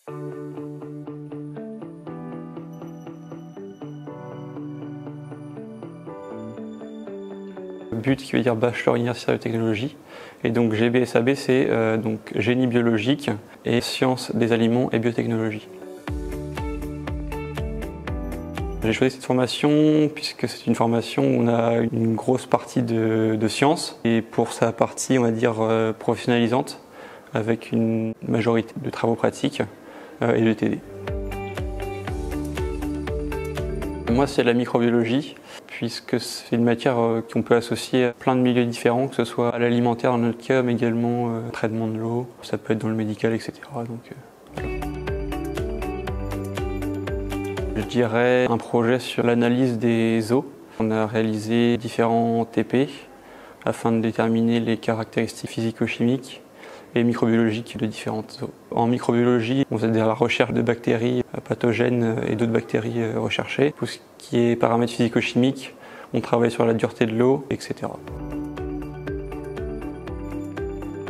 BUT qui veut dire Bachelor Universitaire de Technologie. Et donc GBSAB c'est donc Génie biologique et Sciences des aliments et biotechnologie. J'ai choisi cette formation puisque c'est une formation où on a une grosse partie de sciences et pour sa partie on va dire professionnalisante avec une majorité de travaux pratiques et de TD. Moi c'est la microbiologie puisque c'est une matière qu'on peut associer à plein de milieux différents, que ce soit à l'alimentaire dans notre cas mais également au traitement de l'eau, ça peut être dans le médical etc. Je dirais un projet sur l'analyse des eaux. On a réalisé différents TP afin de déterminer les caractéristiques physico-chimiques et microbiologiques de différentes eaux. En microbiologie, on faisait de la recherche de bactéries pathogènes et d'autres bactéries recherchées. Pour ce qui est paramètres physico-chimiques, on travaille sur la dureté de l'eau, etc.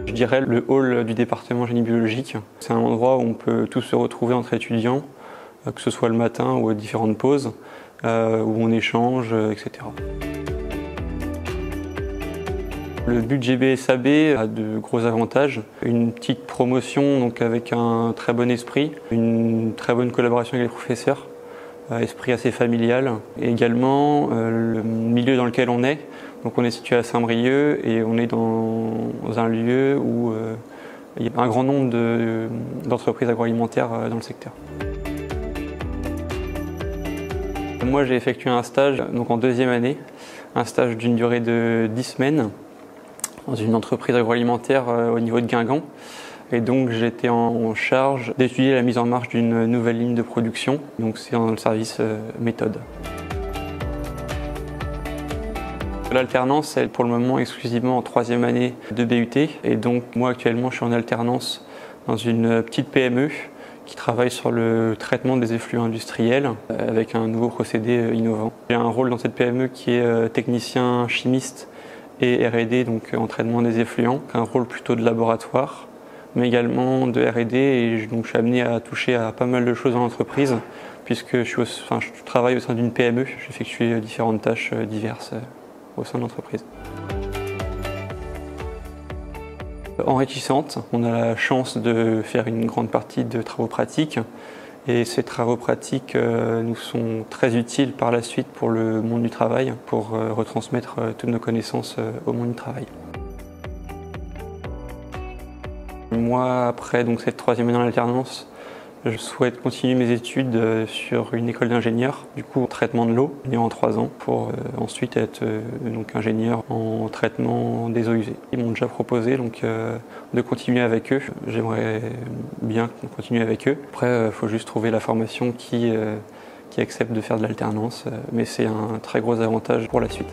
Je dirais le hall du département génie biologique. C'est un endroit où on peut tous se retrouver entre étudiants, que ce soit le matin ou à différentes pauses, où on échange, etc. Le BUT GBSAB a de gros avantages. Une petite promotion donc avec un très bon esprit, une très bonne collaboration avec les professeurs, esprit assez familial. Et également le milieu dans lequel on est. Donc on est situé à Saint-Brieuc et on est dans un lieu où il y a un grand nombre d'entreprises agroalimentaires dans le secteur. Moi j'ai effectué un stage donc en deuxième année, un stage d'une durée de 10 semaines dans une entreprise agroalimentaire au niveau de Guingamp. Et donc j'étais en charge d'étudier la mise en marche d'une nouvelle ligne de production, donc c'est dans le service méthode. L'alternance est pour le moment exclusivement en troisième année de BUT et donc moi actuellement je suis en alternance dans une petite PME qui travaille sur le traitement des effluents industriels avec un nouveau procédé innovant. J'ai un rôle dans cette PME qui est technicien chimiste et R&D, donc en traitement des effluents, un rôle plutôt de laboratoire, mais également de R&D et donc je suis amené à toucher à pas mal de choses dans l'entreprise puisque je travaille au sein d'une PME, j'effectue différentes tâches diverses au sein de l'entreprise. Enrichissante, on a la chance de faire une grande partie de travaux pratiques et ces travaux pratiques nous sont très utiles par la suite pour le monde du travail, pour retransmettre toutes nos connaissances au monde du travail. Moi, après donc, cette troisième année en alternance, je souhaite continuer mes études sur une école d'ingénieur, du coup en traitement de l'eau, en 3 ans, pour ensuite être donc ingénieur en traitement des eaux usées. Ils m'ont déjà proposé donc, de continuer avec eux. J'aimerais bien continuer avec eux. Après, il faut juste trouver la formation qui accepte de faire de l'alternance, mais c'est un très gros avantage pour la suite.